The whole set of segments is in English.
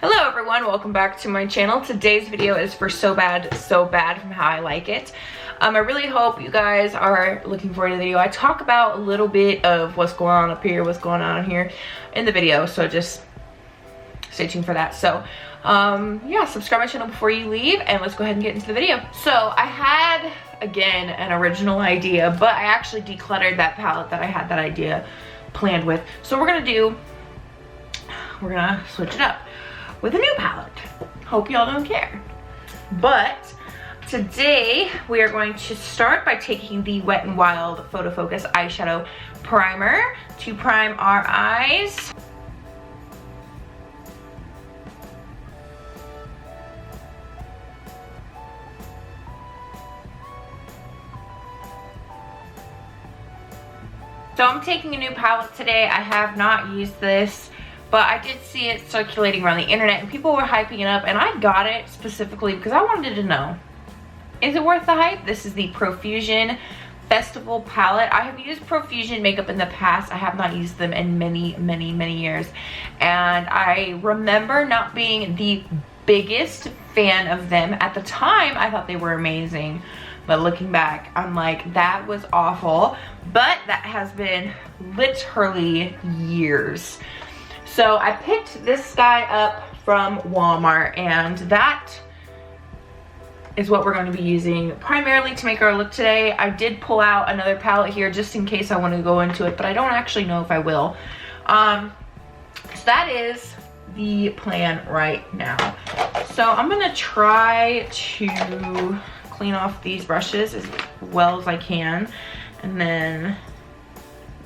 Hello everyone, welcome back to my channel. Today's video is for So Bad from How I Like It. I really hope you guys are looking forward to the video. I talk about a little bit of what's going on up here, what's going on here in the video, so just stay tuned for that. So yeah, subscribe my channel before you leave and let's go ahead and get into the video. So I had, again, an original idea, but I actually decluttered that palette that I had that idea planned with. So we're gonna switch it up with a new palette. Hope y'all don't care. But today we are going to start by taking the Wet n Wild Photo Focus eyeshadow primer to prime our eyes. So I'm taking a new palette today. I have not used this, but I did see it circulating around the internet and people were hyping it up, and I got it specifically because I wanted to know, is it worth the hype? This is the Profusion Festival palette. I have used Profusion makeup in the past. I have not used them in many years, and I remember not being the biggest fan of them. At the time, I thought they were amazing, but looking back, I'm like, that was awful. But that has been literally years. So I picked this guy up from Walmart, and that is what we're going to be using primarily to make our look today. I did pull out another palette here just in case I want to go into it, but I don't actually know if I will. So that is the plan right now. So I'm gonna try to clean off these brushes as well as I can, and then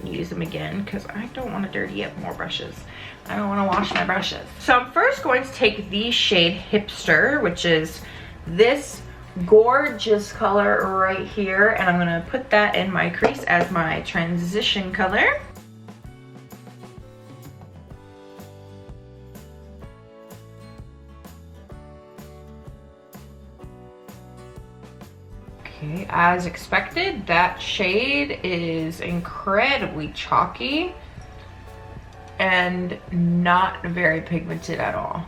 use them again because I don't want to dirty up more brushes. I don't want to wash my brushes. So I'm first going to take the shade Hipster, which is this gorgeous color right here, and I'm going to put that in my crease as my transition color. Okay, as expected, that shade is incredibly chalky and not very pigmented at all.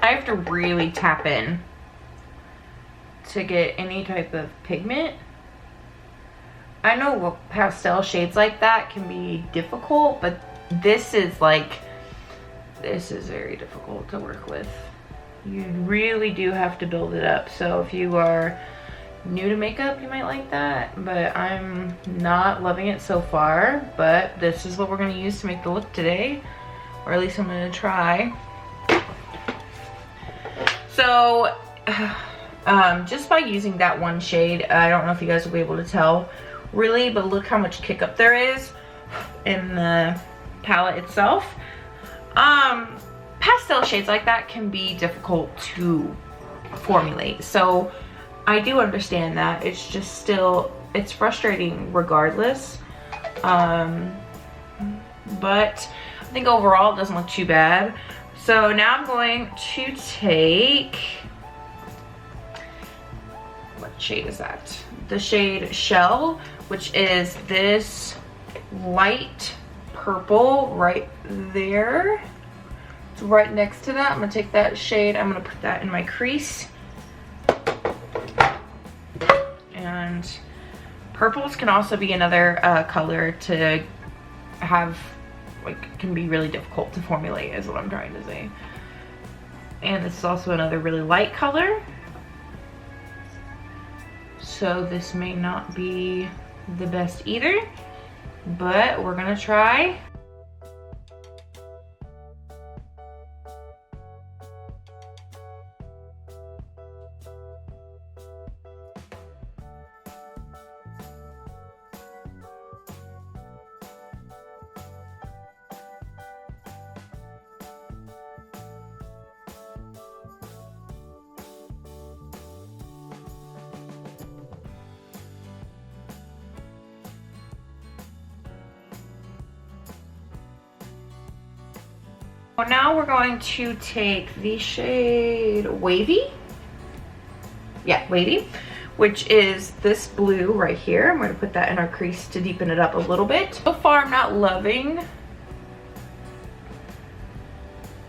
I have to really tap in to get any type of pigment. I know pastel shades like that can be difficult, but this is very difficult to work with. You really do have to build it up. So if you are new to makeup, you might like that, but I'm not loving it so far. But this is what we're going to use to make the look today, or at least I'm going to try. So just by using that one shade, I don't know if you guys will be able to tell really, but look how much kick up there is in the palette itself. Pastel shades like that can be difficult to formulate, so I do understand that. It's just still, it's frustrating regardless, but I think overall it doesn't look too bad. So now I'm going to take, what shade is that? The shade Shell, which is this light purple right there. It's right next to that. I'm gonna take that shade, I'm gonna put that in my crease. And purples can also be another color to have, like, can be really difficult to formulate, is what I'm trying to say. And this is also another really light color, so this may not be the best either, but we're gonna try. Well, now we're going to take the shade Wavy. Yeah, Wavy, which is this blue right here. I'm going to put that in our crease to deepen it up a little bit. So far, I'm not loving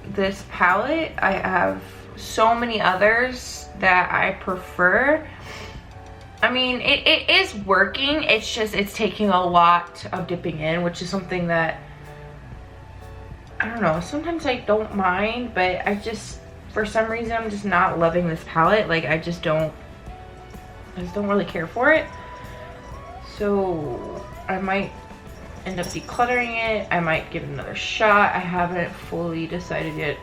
this palette. I have so many others that I prefer. I mean, it is working. It's just, it's taking a lot of dipping in, which is something that, I don't know, sometimes I don't mind, but I just, for some reason, I'm just not loving this palette. Like, I just don't really care for it. So I might end up decluttering it. I might give it another shot. I haven't fully decided yet,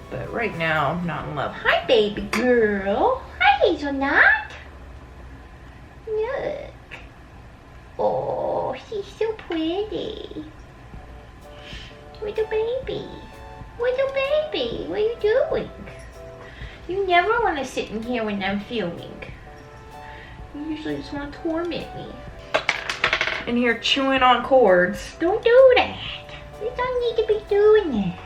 but right now I'm not in love. Hi, baby girl. Hi, Hazelnut. Look. Oh, she's so pretty. Little baby. Little baby, what are you doing? You never want to sit in here when I'm filming. You usually just want to torment me. In here chewing on cords. Don't do that. You don't need to be doing that.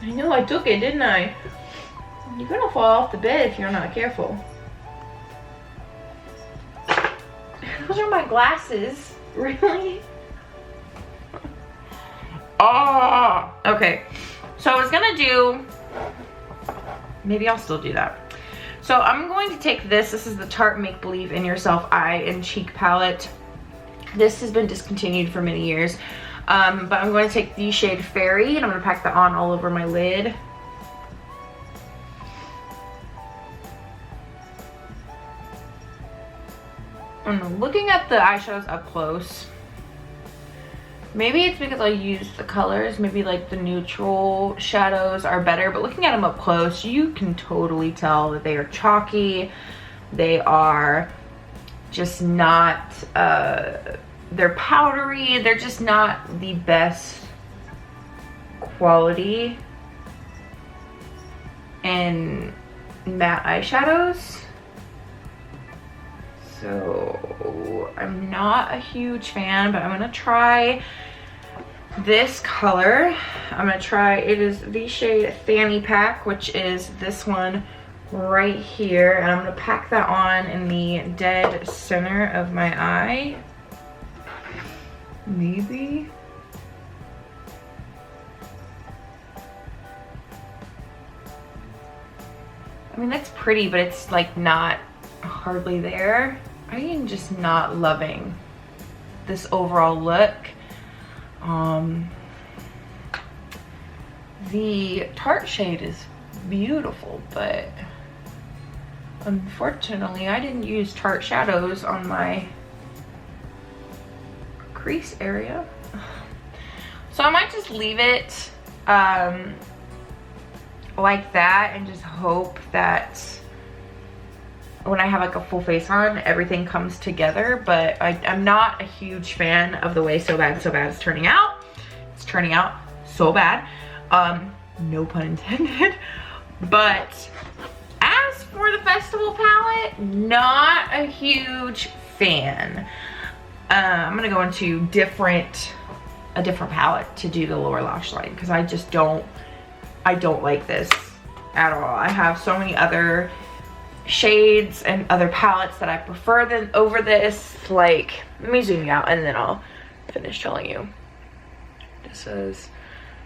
I know, I took it, didn't I? You're gonna fall off the bed if you're not careful. Those are my glasses. Really? Oh, okay. So I was gonna do, maybe I'll still do that. So I'm going to take this. This is the Tarte Make Believe in Yourself Eye and Cheek palette. This has been discontinued for many years. But I'm going to take the shade Fairy and I'm gonna pack that on all over my lid. And looking at the eyeshadows up close, maybe it's because I use the colors, maybe like the neutral shadows are better, but looking at them up close, you can totally tell that they are chalky. They are just not, they're powdery. They're just not the best quality in matte eyeshadows. So I'm not a huge fan, but I'm gonna try this color. I'm gonna try, it is the shade Fanny Pack, which is this one right here. And I'm gonna pack that on in the dead center of my eye. Maybe. I mean, that's pretty, but it's like not hardly there. I am just not loving this overall look. The Tarte shade is beautiful, but unfortunately I didn't use Tarte shadows on my crease area. So I might just leave it like that and just hope that when I have like a full face on, everything comes together. But I'm not a huge fan of the way So Bad is turning out. It's turning out so bad. No pun intended. But as for the festival palette, not a huge fan. I'm gonna go into a different palette to do the lower lash line because I don't like this at all. I have so many other shades and other palettes that I prefer over this. Like, let me zoom you out and then I'll finish telling you. This is,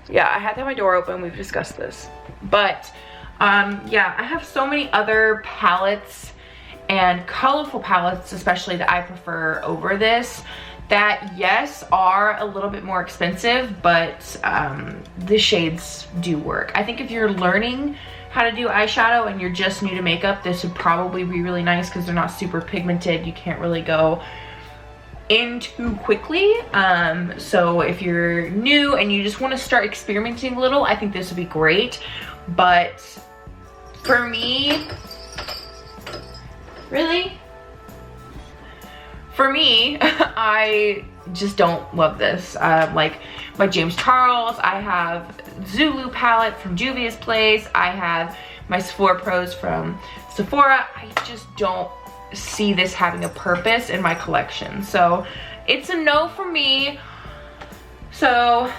yeah, I had to have my door open. We've discussed this, but yeah, I have so many other palettes and colorful palettes, especially, that I prefer over this, that yes, are a little bit more expensive, but the shades do work. I think if you're learning how to do eyeshadow and you're just new to makeup, this would probably be really nice because they're not super pigmented. You can't really go in too quickly. So if you're new and you just want to start experimenting a little, I think this would be great. But for me, really? For me, I just don't love this. Like my James Charles, I have Zulu palette from Juvia's Place. I have my Sephora Pros from Sephora. I just don't see this having a purpose in my collection. So it's a no for me. So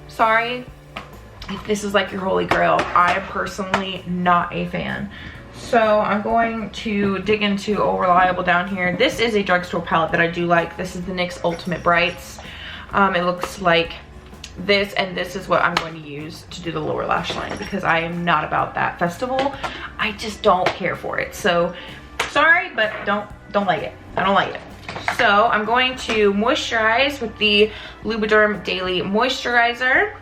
sorry, if this is like your holy grail. I am personally not a fan. So I'm going to dig into Oh Reliable down here. This is a drugstore palette that I do like. This is the NYX Ultimate Brights. It looks like this, and this is what I'm going to use to do the lower lash line because I am not about that festival. I just don't care for it. So sorry, but don't like it. I don't like it. So I'm going to moisturize with the Lubriderm Daily Moisturizer.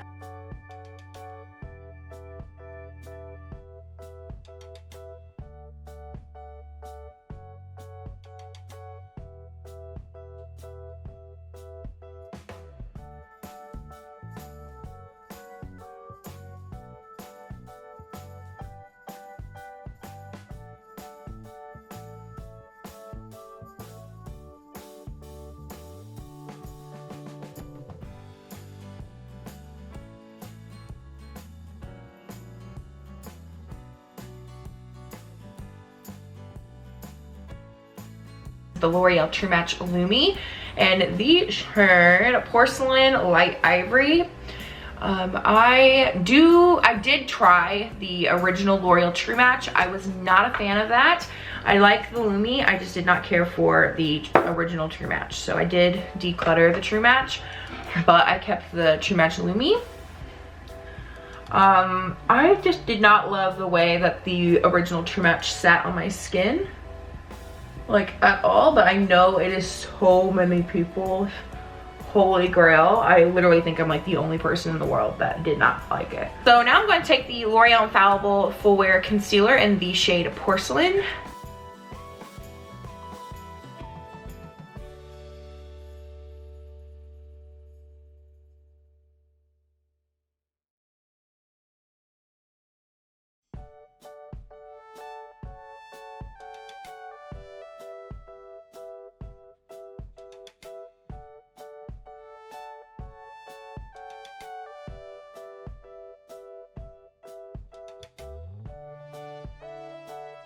The L'Oreal True Match Lumi, and the shade Porcelain Light Ivory. I did try the original L'Oreal True Match. I was not a fan of that. I like the Lumi, I just did not care for the original True Match. So I did declutter the True Match, but I kept the True Match Lumi. I just did not love the way that the original True Match sat on my skin, like at all, but I know it is so many people's holy grail. I literally think I'm like the only person in the world that did not like it. So now I'm going to take the L'Oreal Infallible Full Wear Concealer in the shade Porcelain.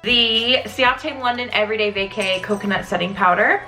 The Ciate London Everyday Vacay Coconut Setting Powder.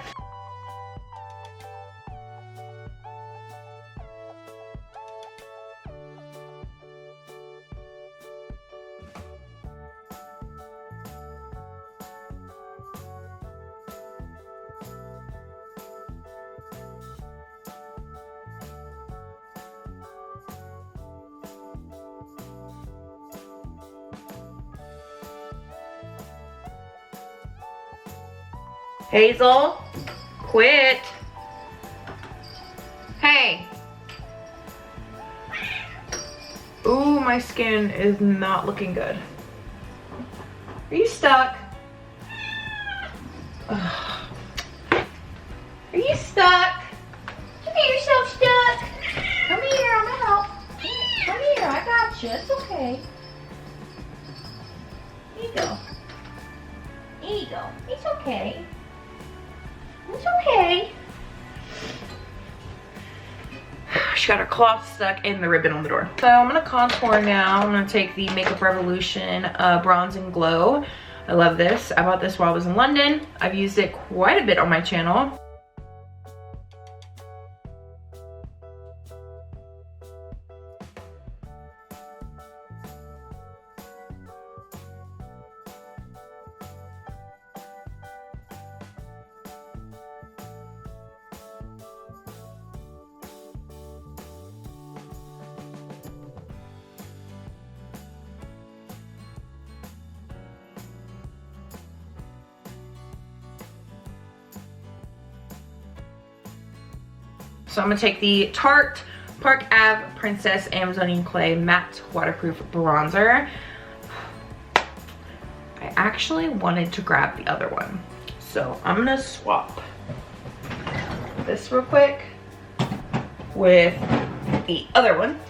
Hazel, quit. Hey. Ooh, my skin is not looking good. Are you stuck? Ugh. Are you stuck? You get yourself stuck. Come here, I'm gonna help. Come here, I got you. It's okay. Here you go. Here you go. It's okay. It's okay. She got her cloth stuck in the ribbon on the door. So I'm gonna contour now. I'm gonna take the Makeup Revolution Bronze and Glow. I love this. I bought this while I was in London. I've used it quite a bit on my channel. So I'm gonna take the Tarte Park Ave Princess Amazonian Clay Matte Waterproof Bronzer. I actually wanted to grab the other one. So I'm gonna swap this real quick with the other one.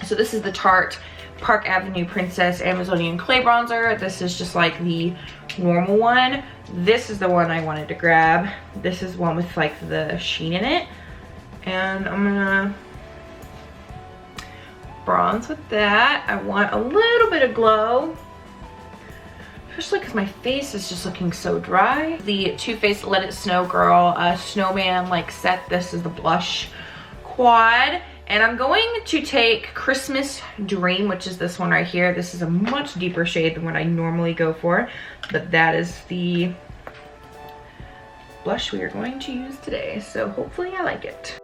So this is the Tarte Park Avenue Princess Amazonian Clay Bronzer. This is just like the normal one. This is the one I wanted to grab. This is one with like the sheen in it. And I'm gonna bronze with that. I want a little bit of glow, especially because my face is just looking so dry. The Too Faced Let It Snow Girl Snowman like set. This is the blush quad, And I'm going to take Christmas Dream, which is this one right here. This is a much deeper shade than what I normally go for, but that is the blush we are going to use today. So hopefully I like it.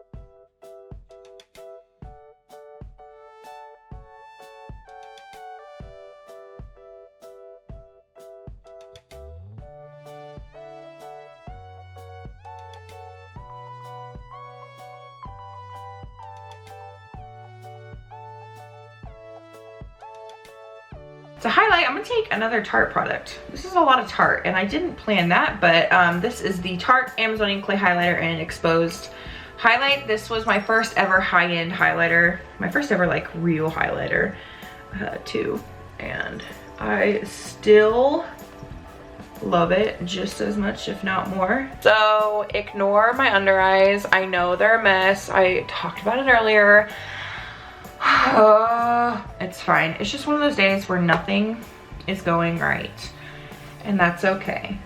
To highlight, I'm gonna take another Tarte product. This is a lot of Tarte, and I didn't plan that, but this is the Tarte Amazonian Clay Highlighter in Exposed Highlight. This was my first ever high-end highlighter, my first ever like real highlighter too, and I still love it just as much, if not more. So ignore my under eyes. I know they're a mess. I talked about it earlier. It's fine. It's just one of those days where nothing is going right, and that's okay,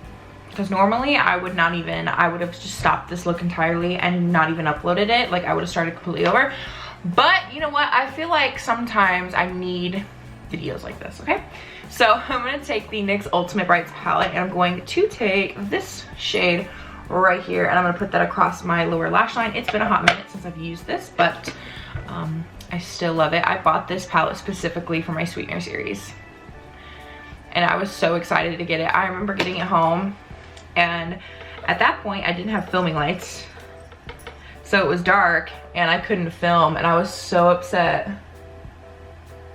because normally I would have just stopped this look entirely and not even uploaded it. Like, I would have started completely over. But you know what, I feel like sometimes I need videos like this. Okay, so I'm going to take the NYX Ultimate Brights palette, and I'm going to take this shade right here, and I'm going to put that across my lower lash line. It's been a hot minute since I've used this, but I still love it. I bought this palette specifically for my Sweetener series, and I was so excited to get it. I remember getting it home, and at that point I didn't have filming lights, so it was dark and I couldn't film, and I was so upset.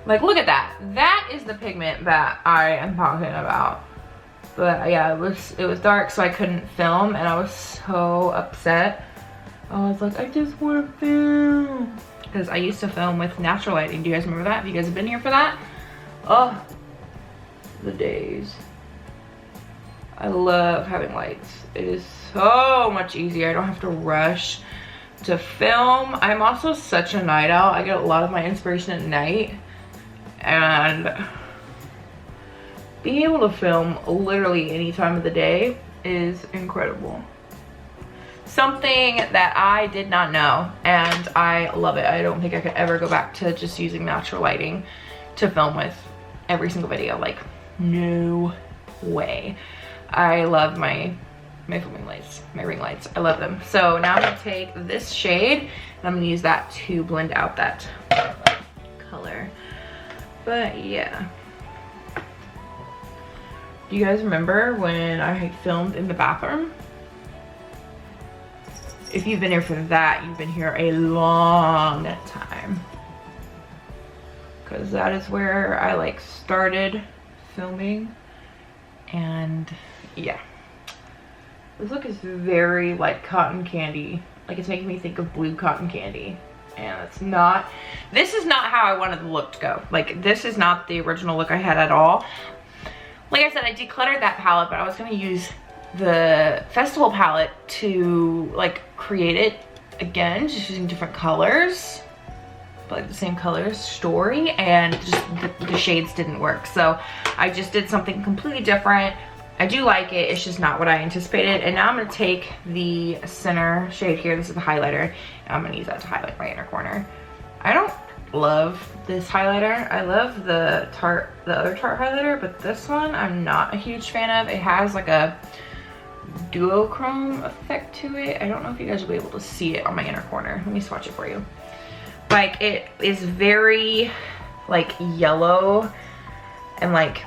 Like, look at that. That is the pigment that I am talking about. But yeah, it was dark, so I couldn't film, and I was so upset. I was like, I just want to film. Because I used to film with natural lighting. Do you guys remember that? Have you guys have been here for that? Oh, the days. I love having lights. It is so much easier. I don't have to rush to film. I'm also such a night owl. I get a lot of my inspiration at night. And being able to film literally any time of the day is incredible. Something that I did not know, and I love it. I don't think I could ever go back to just using natural lighting to film with every single video. Like, no way. I love my filming lights, my ring lights. I love them. So now I'm gonna take this shade, and I'm gonna use that to blend out that color. But yeah. Do you guys remember when I filmed in the bathroom? If you've been here for that, you've been here a long time, because that is where I like started filming. And yeah, this look is very like cotton candy. Like, it's making me think of blue cotton candy, and it's not. This is not how I wanted the look to go. Like, this is not the original look I had at all. Like I said, I decluttered that palette, but I was going to use the festival palette to like create it again, just using different colors, but like the same colors story, and just the shades didn't work. So I just did something completely different. I do like it, it's just not what I anticipated. And now I'm going to take the center shade here. This is the highlighter, and I'm going to use that to highlight my inner corner. I don't love this highlighter. I love the other Tarte highlighter, but this one I'm not a huge fan of. It has like a duochrome effect to it. I don't know if you guys will be able to see it on my inner corner. Let me swatch it for you. Like, it is very like yellow, and like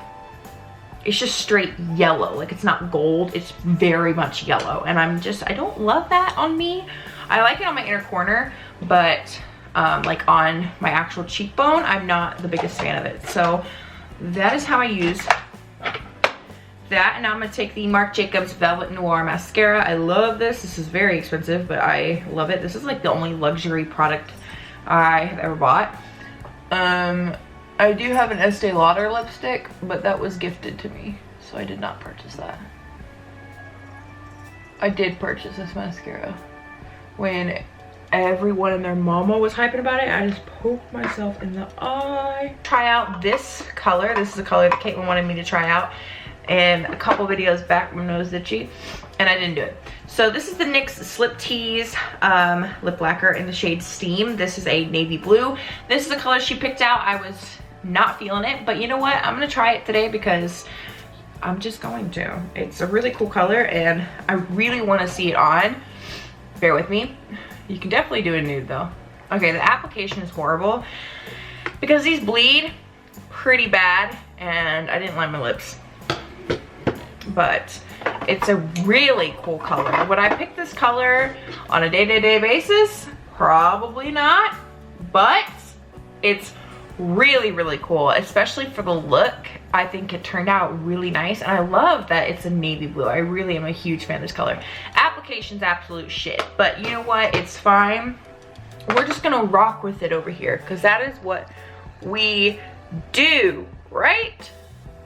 it's just straight yellow. Like, it's not gold, it's very much yellow, and I don't love that on me. I like it on my inner corner, but like on my actual cheekbone, I'm not the biggest fan of it. So that is how I use that. And now I'm going to take the Marc Jacobs Velvet Noir mascara. I love this. This is very expensive, but I love it. This is like the only luxury product I have ever bought. I do have an Estee Lauder lipstick, but that was gifted to me, so I did not purchase that. I did purchase this mascara when everyone and their mama was hyping about it. I just poked myself in the eye. Try out this color. This is a color that Caitlin wanted me to try out and a couple videos back when I was itchy, and I didn't do it. So this is the NYX Slip Tease lip lacquer in the shade Steam. This is a navy blue. This is the color she picked out. I was not feeling it, but you know what? I'm gonna try it today because I'm just going to. It's a really cool color and I really wanna see it on. Bear with me. You can definitely do a nude though. Okay, the application is horrible because these bleed pretty bad and I didn't line my lips. But it's a really cool color. Would I pick this color on a day-to-day basis? Probably not, but it's really, really cool, especially for the look. I think it turned out really nice, and I love that it's a navy blue. I really am a huge fan of this color. Application's absolute shit, but you know what? It's fine. We're just gonna rock with it over here, because that is what we do, right?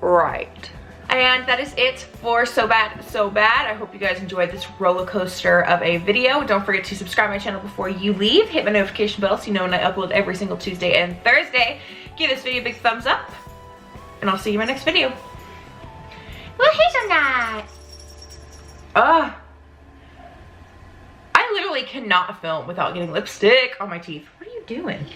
Right. And that is it for So Bad, So Bad. I hope you guys enjoyed this roller coaster of a video. Don't forget to subscribe to my channel before you leave. Hit my notification bell so you know when I upload every single Tuesday and Thursday. Give this video a big thumbs up. And I'll see you in my next video. Well, here's a night. I literally cannot film without getting lipstick on my teeth. What are you doing?